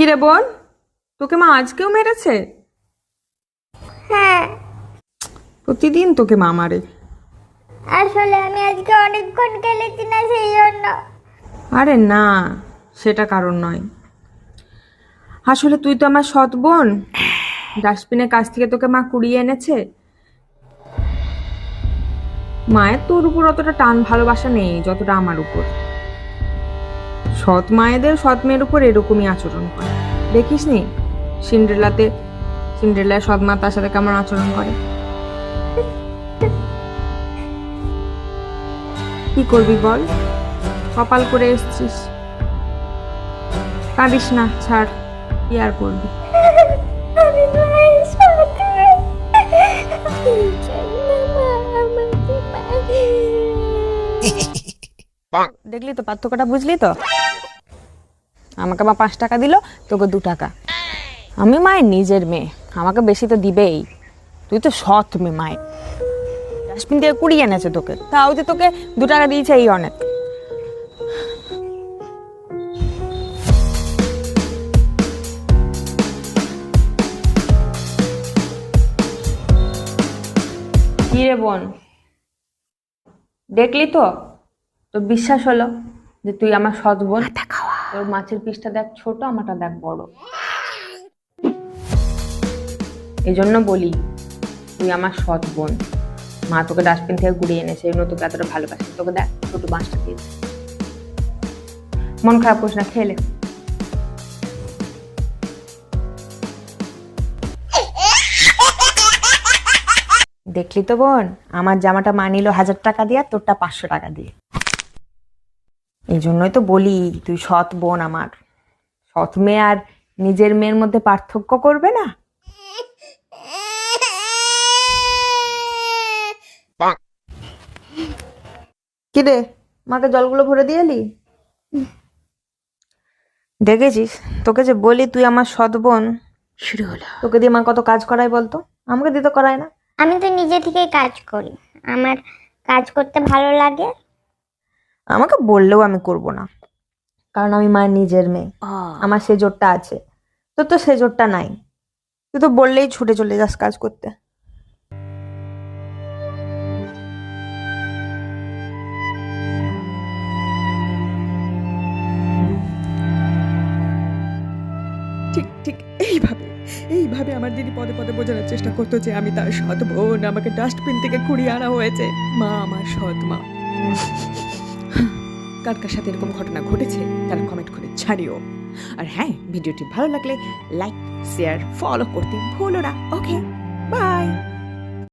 কি রে বোন, তোকে মা আজকেও মেরেছে? হ্যাঁ, প্রতিদিন তোকে মা মারে। আসলে আমি আজকে অনেকক্ষণ খেলেছি না, সেই জন্য। আরে না, সেটা কারণ নয়। আসলে তুই তো আমার সৎ বোন। ডাস্টবিনের কাছ থেকে তোকে মা কুড়িয়ে এনেছে। মায়ের তোর উপর অতটা টান ভালোবাসা নেই যতটা আমার উপর। সৎ মায়েদের সৎ মেয়ের উপর এরকমই আচরণ করে। দেখিস নি সিন্ড্রেলার সৎ মা তার সাথে কেমন আচরণ করে। কি করবি বল, কপাল করে এসছিস। কাঁদিস না, ছাড়, কি আর করবি। আমি মায়ের সাথে মা আমাকে মারে। দেখলি তো পার্থক্যটা, বুঝলি তো? আমাকে মা 5 টাকা দিল, তোকে 2 টাকা। আমি মায়ের নিজের মেয়ে, আমাকে বেশি তো দিবেই। তুই তো সৎ মেয়ে, মায়ের ডাস্টবিন থেকে কুড়িয়ে এনেছে তোকে, তাও যে তোকে 2 টাকা দিয়েছে এই অনেক। কি রে বোন, দেখলি তো? তোর বিশ্বাস হলো যে তুই আমার সৎ বোন? তোর মাছের পিসটা দেখ ছোট, আমারটা দেখ বড়। এই জন্য বলি তুই আমার সৎ বোন। মা তোকে ডাস্টবিন থেকে কুড়িয়ে এনেছে, এই জন্য তোকে এতটা ভালোবাসে। তোকে দেখ ছোট মাছটা দিয়েছে। মন খারাপ করিস না, খেলে। দেখলি তো বোন, আমার জামাটা মা নিল 1000 টাকা দিয়ে, তোরটা 500 টাকা দিয়ে। এই জন্যই তো বলি তুই সৎ বোন আমার। সৎ মেয়ে আর নিজের মেয়ের মধ্যে পার্থক্য করবে না। কি রে, মাকে জলগুলো ভরে দিয়ে এলি? দেখেছিস, তোকে যে বলি তুই আমার সৎ বোন, শুরু হলো। তোকে দিয়ে মা কত কাজ করায় বলতো, আমাকে দিয়ে তো করায় না। আমি তো নিজে থেকেই কাজ করি, আমার কাজ করতে ভালো লাগে। আমাকে বললেও আমি করব না, কারণ আমি মায়ের নিজের মেয়ে। আমার সে জোরটা আছে, তোর তো সে জোরটা নাই। তুই তো বললেই ছুটে চলে যাস কাজ করতে। ঠিক ঠিক এইভাবে এইভাবে আমার দিদি পদে পদে বোঝানোর চেষ্টা করতো যে আমি তার সৎ বোন, আমাকে ডাস্টবিন থেকে কুড়িয়ে আনা হয়েছে। মা আমার সৎ মা। কার কার সাথে এরকম ঘটনা ঘটেছে তারা কমেন্ট করে ছাড়িও। আর হ্যাঁ, ভিডিওটি ভালো লাগলে লাইক, শেয়ার, ফলো করতে ভুলো না। ওকে, বাই।